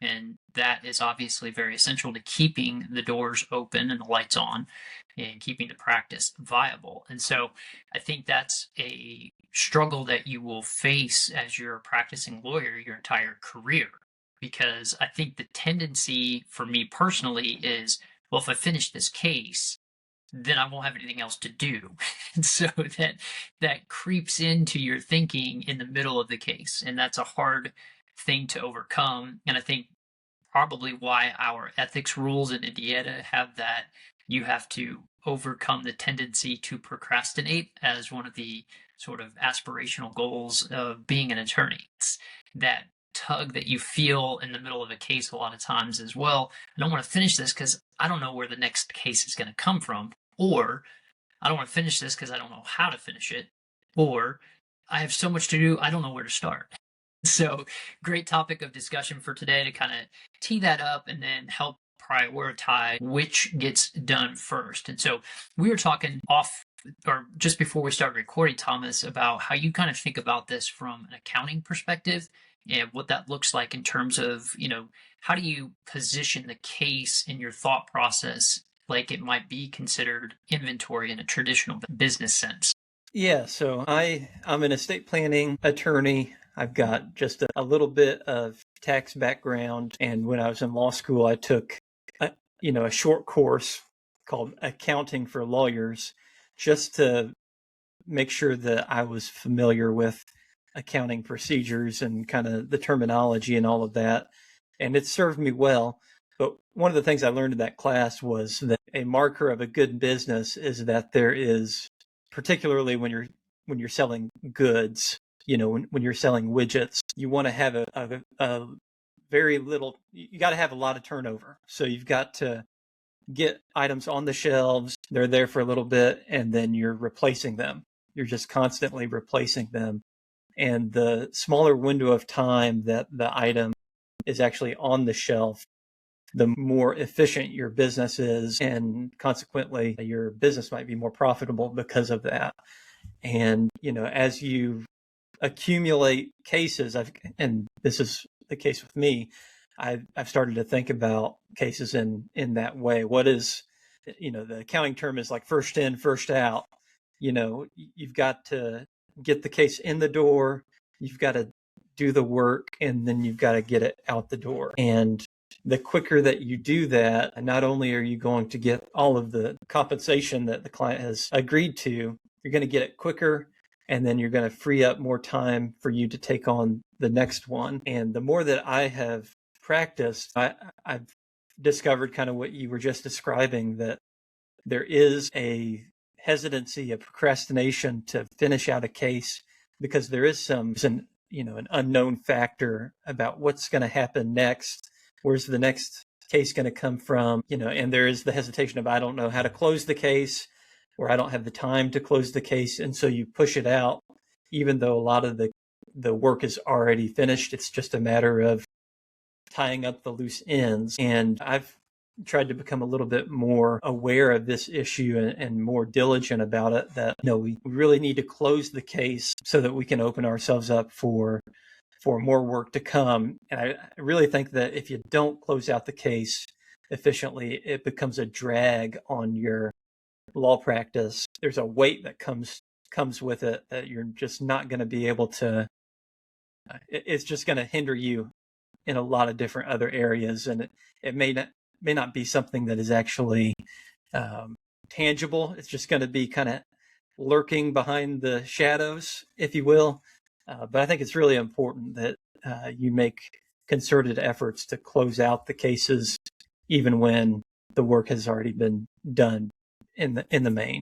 And that is obviously very essential to keeping the doors open and the lights on and keeping the practice viable. And so I think that's a struggle that you will face as you're a practicing lawyer your entire career. Because I think the tendency for me personally is, well, if I finish this case, then I won't have anything else to do. And so that creeps into your thinking in the middle of the case. And that's a hard thing to overcome. And I think probably why our ethics rules in Indiana have that you have to overcome the tendency to procrastinate as one of the sort of aspirational goals of being an attorney. It's that tug that you feel in the middle of a case a lot of times as well. I don't want to finish this because I don't know where the next case is going to come from, or I don't want to finish this because I don't know how to finish it, or I have so much to do, I don't know where to start. So, great topic of discussion for today to kind of tee that up and then help prioritize which gets done first. And so, we were talking off or just before we started recording, Thomas, about how you kind of think about this from an accounting perspective and what that looks like in terms of, how do you position the case in your thought process like it might be considered inventory in a traditional business sense? Yeah, so I'm an estate planning attorney. I've got just a little bit of tax background, and when I was in law school, I took a short course called Accounting for Lawyers, just to make sure that I was familiar with accounting procedures and kind of the terminology and all of that. And it served me well. But one of the things I learned in that class was that a marker of a good business is that there is, particularly when you're selling goods, when you're selling widgets, you want to have a very little, you got to have a lot of turnover. So you've got to get items on the shelves, they're there for a little bit, and then you're replacing them. You're just constantly replacing them. And the smaller window of time that the item is actually on the shelf, the more efficient your business is, and consequently your business might be more profitable because of that. And as you accumulate cases, and this is the case with me, I've started to think about cases in that way. What is, the accounting term is like first in, first out. You've got to get the case in the door, you've got to do the work, and then you've got to get it out the door. And the quicker that you do that, not only are you going to get all of the compensation that the client has agreed to, you're going to get it quicker, and then you're going to free up more time for you to take on the next one. And the more that I have practiced, I've discovered kind of what you were just describing, that there is a hesitancy, a procrastination to finish out a case because there is an unknown factor about what's going to happen next. Where's the next case going to come from? And there is the hesitation of, I don't know how to close the case, or I don't have the time to close the case. And so you push it out, even though a lot of the work is already finished. It's just a matter of tying up the loose ends. And I've tried to become a little bit more aware of this issue and more diligent about it, that we really need to close the case so that we can open ourselves up for more work to come. And I really think that if you don't close out the case efficiently, it becomes a drag on your law practice. There's a weight that comes with it that you're just not going to be able to, it's just going to hinder you in a lot of different other areas. And it may not be something that is actually tangible. It's just going to be kind of lurking behind the shadows, if you will. But I think it's really important that you make concerted efforts to close out the cases, even when the work has already been done in the main.